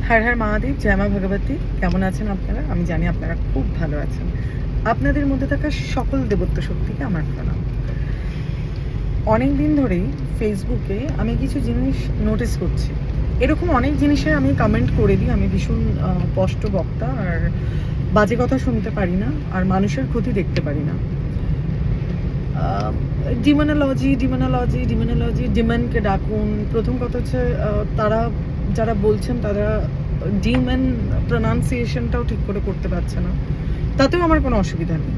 হর হর মহাদেব, জয় মা ভগবতী। কেমন আছেন আপনারা? আমি জানি আপনারা খুব ভালো আছেন। আপনাদের মধ্যে থাকা সকল দেবত্ব শক্তিকে আমার প্রণাম। অনেক দিন ধরেই ফেসবুকে আমি কিছু জিনিস নোটিস করছি। এরকম অনেক জিনিসে আমি কমেন্ট করে দিই। আমি ভীষণ স্পষ্ট বক্তা, আর বাজে কথা শুনতে পারি না, আর মানুষের ক্ষতি দেখতে পারি না। ডিমোনোলজি, ডিমনকে ডাকুন। প্রথম কথা হচ্ছে তারা যারা বলছেন তারা ডিমন প্রনাউন্সিয়েশনটাও ঠিক করে করতে পারছে না, তাতেও আমার কোনো অসুবিধা নেই।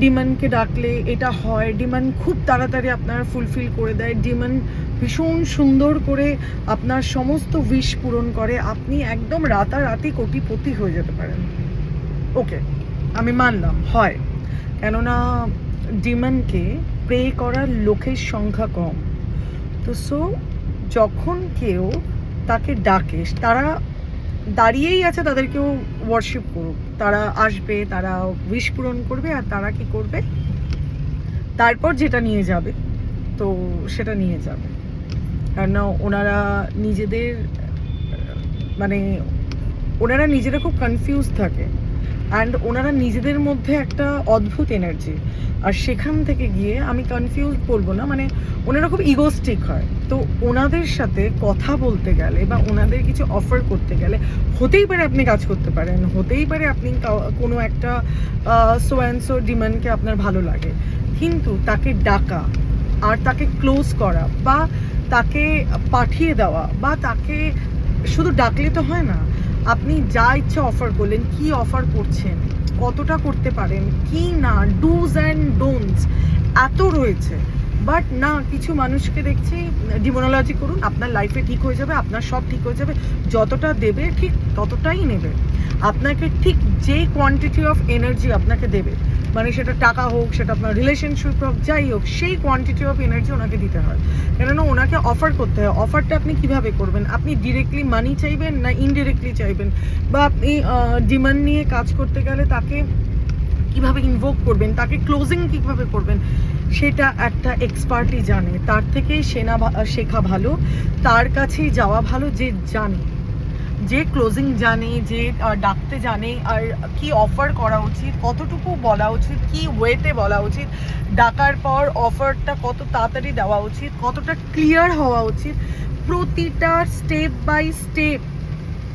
ডিমনকে ডাকলে এটা হয়, ডিমন খুব তাড়াতাড়ি আপনার ফুলফিল করে দেয়, ডিমন ভীষণ সুন্দর করে আপনার সমস্ত উইশ পূরণ করে, আপনি একদম রাতারাতি কোটিপতি হয়ে যেতে পারেন। ওকে, আমি মানলাম হয়, কেননা ডিমনকে প্রে করার লোকের সংখ্যা কম। তো যখন কেউ তাকে ডাকে, তারা দাঁড়িয়েই আছে, তাদেরকেও ওয়ার্শিপ করুক। তারা আসবে, তারা উইশ পূরণ করবে, আর তারা কি করবে, তারপর যেটা নিয়ে যাবে তো সেটা নিয়ে যাবে। কারণ ওনারা নিজেদের মানে ওনারা নিজেরা খুব কনফিউজ থাকে, অ্যান্ড ওনারা নিজেদের মধ্যে একটা অদ্ভুত এনার্জি, আর সেখান থেকে গিয়ে আমি কনফিউজ বলবো না, মানে ওনারা খুব ইগোস্টিক হয়। তো ওনাদের সাথে কথা বলতে গেলে বা ওনাদের কিছু অফার করতে গেলে, হতেই পারে আপনি কাজ করতে পারেন, হতেই পারে আপনি কোনো একটা সো অ্যান্ড সো ডিমান্ডকে আপনার ভালো লাগে, কিন্তু তাকে ডাকা আর তাকে ক্লোজ করা বা তাকে পাঠিয়ে দেওয়া বা তাকে শুধু ডাকলে তো হয় না। আপনি যা ইচ্ছা অফার করলেন, কি অফার করছেন, কতটা করতে পারেন, কি না, ডুজ অ্যান্ড ডোন্টস এত রয়েছে। বাট না, কিছু মানুষকে দেখছি ডিমোনোলজি করুন, আপনার লাইফে ঠিক হয়ে যাবে, আপনার সব ঠিক হয়ে যাবে, যতটা দেবে ঠিক ততটাই নেবে। আপনাকে ঠিক যে কোয়ান্টিটি অফ এনার্জি আপনাকে দেবে, মানে সেটা টাকা হোক, সেটা আপনার রিলেশনশিপ হোক, যাই হোক, সেই কোয়ান্টিটি অফ এনার্জি ওনাকে দিতে হয়। কেননা ওনাকে অফার করতে হয়। অফারটা আপনি কিভাবে করবেন? আপনি ডিরেক্টলি মানি চাইবেন না ইনডিরেক্টলি চাইবেন? বা আপনি ডিমান্ড নিয়ে কাজ করতে গেলে তাকে কিভাবে ইনভোক করবেন, তাকে ক্লোজিং কিভাবে করবেন, সেটা একটা এক্সপার্টই জানে। তার থেকেই শেখা ভালো, তার কাছেই যাওয়া ভালো, যে জানে, যে ক্লোজিং জানে, যে ডাকতে জানে, আর কি অফার করা উচিত, কতটুকু বলা উচিত, কি ওয়েতে বলা উচিত, ডাকার পর অফারটা কত তাড়াতাড়ি দেওয়া উচিত, কতটা ক্লিয়ার হওয়া উচিত, প্রতিটা স্টেপ বাই স্টেপ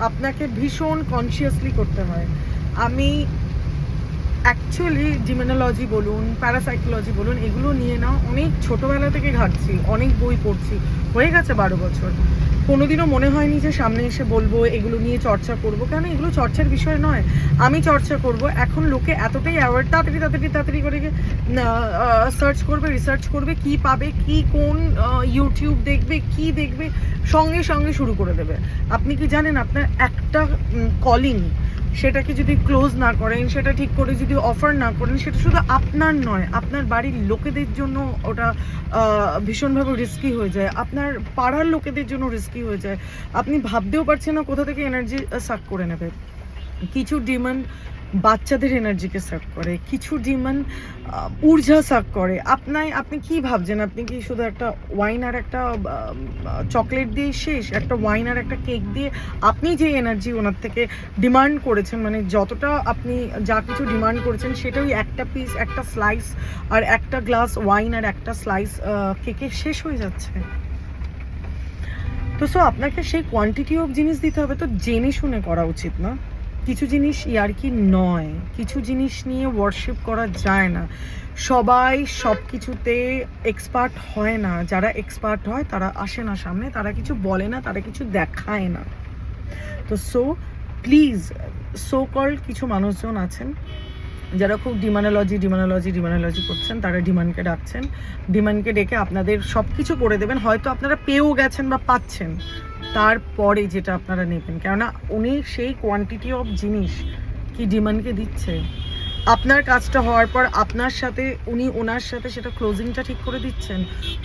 আপনাকে ভীষণ কনসিয়াসলি করতে হয়। আমি অ্যাকচুয়ালি ডিমোনোলজি বলুন, প্যারাসাইকোলজি বলুন, এগুলো নিয়ে না অনেক ছোটোবেলা থেকে ঘাটছি, অনেক বই পড়ছি, হয়ে গেছে 12 বছর। কোনোদিনও মনে হয়নি যে সামনে এসে বলবো এগুলো নিয়ে চর্চা করব, কেন এগুলো চর্চার বিষয় নয়। আমি চর্চা করব, এখন লোকে এতটাই অ্যাওয়ার্ড, তাড়াতাড়ি করে সার্চ করবে, রিসার্চ করবে, কি পাবে, কি কোন ইউটিউব দেখবে, কি দেখবে, সঙ্গে সঙ্গে শুরু করে দেবে। আপনি কি জানেন আপনার একটা কলিং, সেটাকে যদি ক্লোজ না করেন, সেটা ঠিক করে যদি অফার না করেন, সেটা শুধু আপনার নয়, আপনার বাড়ির লোকেদের জন্য ওটা ভীষণভাবে রিস্কি হয়ে যায়, আপনার পাড়ার লোকেদের জন্য রিস্কি হয়ে যায়। আপনি ভাবতেও পারছেন না কোথা থেকে এনার্জি সাক করে নেবে। কিছু ডিমান্ড বাচ্চাদের এনার্জিকে সাক করে, কিছু ডিমান্ড ঊর্জা সাক করে। আপনি কি ভাবছেন, আপনি কি শুধু একটা ওয়াইন আর একটা চকলেট দিয়ে শেষ, একটা ওয়াইন আর একটা কেক দিয়ে আপনি যে এনার্জি ওনার থেকে ডিমান্ড করেছেন, মানে যতটা আপনি যা কিছু ডিমান্ড করেছেন সেটা ওই একটা পিস, একটা স্লাইস আর একটা গ্লাস ওয়াইন আর একটা স্লাইস কেকে শেষ হয়ে যাচ্ছে। তো আপনাকে সেই কোয়ান্টিটি অফ জিনিস দিতে হবে, তো জেনে শুনে করা উচিত না। কিছু জিনিস ইয়ার্কি নয়, কিছু জিনিস নিয়ে ওয়ার্শিপ করা যায় না। সবাই সব কিছুতে এক্সপার্ট হয় না। যারা এক্সপার্ট হয় তারা আসে না সামনে, তারা কিছু বলে না, তারা কিছু দেখায় না। তো প্লিজ, কল কিছু মানুষজন আছেন যারা খুব ডিমানোলজি করছেন, তারা ডিমান্ডকে ডাকছেন, ডিমান্ডকে ডেকে আপনাদের সব কিছু করে দেবেন। হয়তো আপনারা পেয়েও গেছেন বা পাচ্ছেন, তারপরে যেটা আপনারা নেবেন, কেননা উনি সেই কোয়ান্টিটি অফ জিনিস কি ডিমান্ডকে দিচ্ছে, আপনার কাজটা হওয়ার পর আপনার সাথে উনি ওনার সাথে সেটা ক্লোজিংটা ঠিক করে দিচ্ছেন।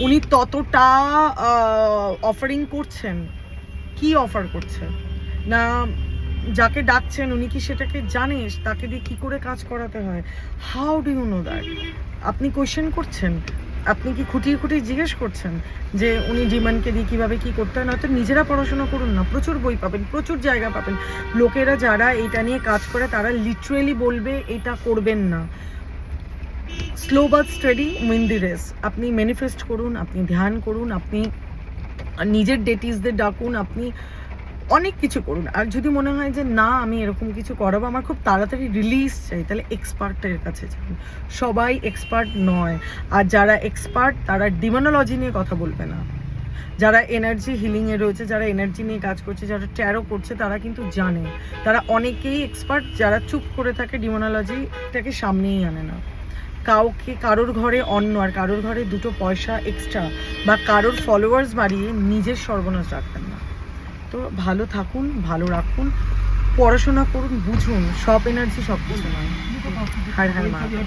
উনি ততটা অফারিং করছেন, কি অফার করছে না, যাকে ডাকছেন উনি কি সেটাকে জানে, তাকে দিয়ে কি করে কাজ করাতে হয়? How do you know that? আপনি কোয়েশ্চেন করছেন, আপনি কি খুঁটিয়ে খুঁটিয়ে জিজ্ঞেস করছেন যে উনি ডিমান্ডকে দিয়ে কীভাবে কী করতে হয়? নয়তো নিজেরা পড়াশোনা করুন না, প্রচুর বই পাবেন, প্রচুর জায়গা পাবেন। লোকেরা যারা এটা নিয়ে কাজ করে তারা লিটারেলি বলবে এটা করবেন না। Slow but study win the race. আপনি ম্যানিফেস্ট করুন, আপনি ধ্যান করুন, আপনি নিজের ডেটিসদের ডাকুন, আপনি অনেক কিছু করুন। আর যদি মনে হয় যে না আমি এরকম কিছু করাবো, আমার খুব তাড়াতাড়ি রিলিজ চাই, তাহলে এক্সপার্টের কাছে যান। সবাই এক্সপার্ট নয়, আর যারা এক্সপার্ট তারা ডিমোনোলজি নিয়ে কথা বলবে না। যারা এনার্জি হিলিংয়ে রয়েছে, যারা এনার্জি নিয়ে কাজ করছে, যারা ট্যারো করছে, তারা কিন্তু জানে। তারা অনেকেই এক্সপার্ট, যারা চুপ করে থাকে ডিমোনোলজিটাকে সামনেই আনে না। কারোর ঘরে অন্ন আর কারোর ঘরে দুটো পয়সা এক্সট্রা বা কারোর ফলোয়ার্স বাড়িয়ে নিজের সর্বনাশ রাখবেন না। তো ভালো থাকুন, ভালো রাখুন, পড়াশোনা করুন, বুঝুন সব এনার্জি সব কিছু নয়। হর হর মহাদেব।